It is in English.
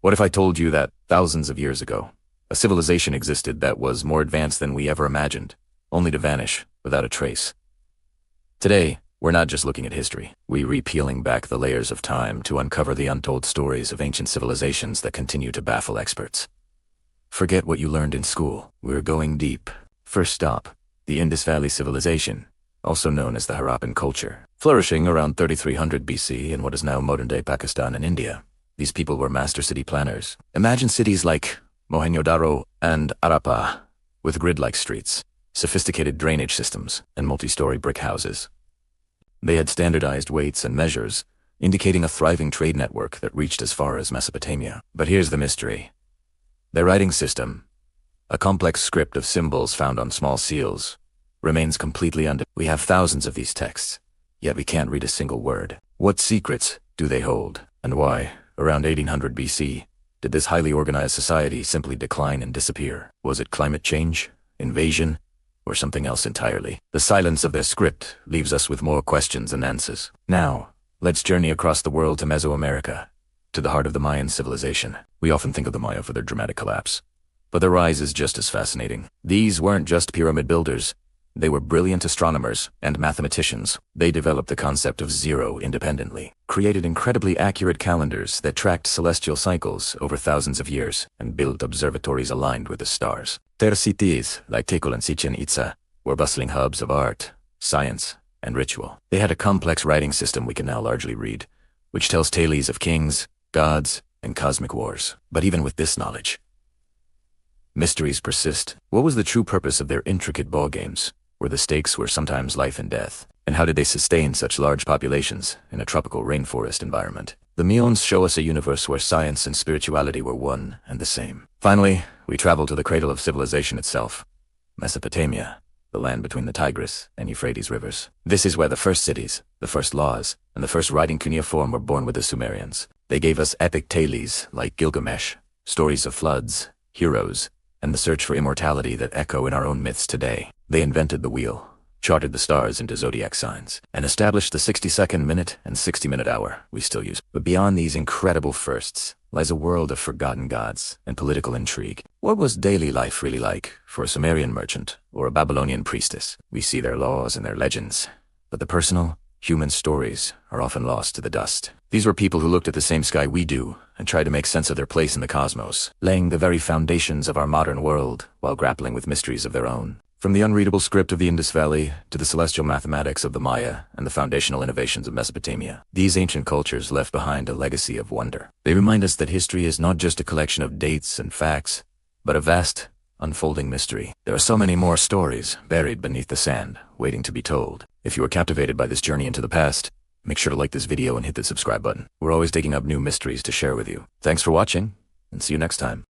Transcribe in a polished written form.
What if I told you that thousands of years ago, a civilization existed that was more advanced than we ever imagined, only to vanish without a trace? Today, we're not just looking at history. We're peeling back the layers of time to uncover the untold stories of ancient civilizations that continue to baffle experts. Forget what you learned in school. We're going deep. First stop, the Indus Valley Civilization, also known as the Harappan culture. Flourishing around 3300 BC in what is now modern-day Pakistan and India, these people were master city planners. Imagine cities like Mohenjo-daro and Harappa, with grid-like streets, sophisticated drainage systems, and multi-story brick houses. They had standardized weights and measures, indicating a thriving trade network that reached as far as Mesopotamia. But here's the mystery. Their writing system, a complex script of symbols found on small seals, remains completely We have thousands of these texts, yet we can't read a single word. What secrets do they hold? And why, around 1800 BC, did this highly organized society simply decline and disappear? Was it climate change, invasion, or something else entirely? The silence of their script leaves us with more questions than answers. Now, let's journey across the world to Mesoamerica, to the heart of the Mayan civilization. We often think of the Maya for their dramatic collapse, but their rise is just as fascinating. These weren't just pyramid builders. They were brilliant astronomers and mathematicians. They developed the concept of zero independently, created incredibly accurate calendars that tracked celestial cycles over thousands of years, and built observatories aligned with the stars. Their cities, like Tikal and Chichen Itza, were bustling hubs of art, science, and ritual. They had a complex writing system we can now largely read, which tells tales of kings, gods, and cosmic wars. But even with this knowledge, mysteries persist. What was the true purpose of their intricate ball games, where the stakes were sometimes life and death? And how did they sustain such large populations in a tropical rainforest environment? The Mayans show us a universe where science and spirituality were one and the same. Finally, we travel to the cradle of civilization itself, Mesopotamia, the land between the Tigris and Euphrates rivers. This is where the first cities, the first laws, and the first writing cuneiform were born with the Sumerians. They gave us epic tales like Gilgamesh, stories of floods, heroes, and the search for immortality that echo in our own myths today. They invented the wheel, charted the stars into zodiac signs, and established the 60-second minute and 60-minute hour we still use. But beyond these incredible firsts lies a world of forgotten gods and political intrigue. What was daily life really like for a Sumerian merchant or a Babylonian priestess? We see their laws and their legends, but the personal, human stories are often lost to the dust. These were people who looked at the same sky we do and tried to make sense of their place in the cosmos, laying the very foundations of our modern world while grappling with mysteries of their own. From the unreadable script of the Indus Valley to the celestial mathematics of the Maya and the foundational innovations of Mesopotamia, these ancient cultures left behind a legacy of wonder. They remind us that history is not just a collection of dates and facts, but a vast, unfolding mystery. There are so many more stories buried beneath the sand, waiting to be told. If you were captivated by this journey into the past, make sure to like this video and hit the subscribe button. We're always digging up new mysteries to share with you. Thanks for watching, and see you next time.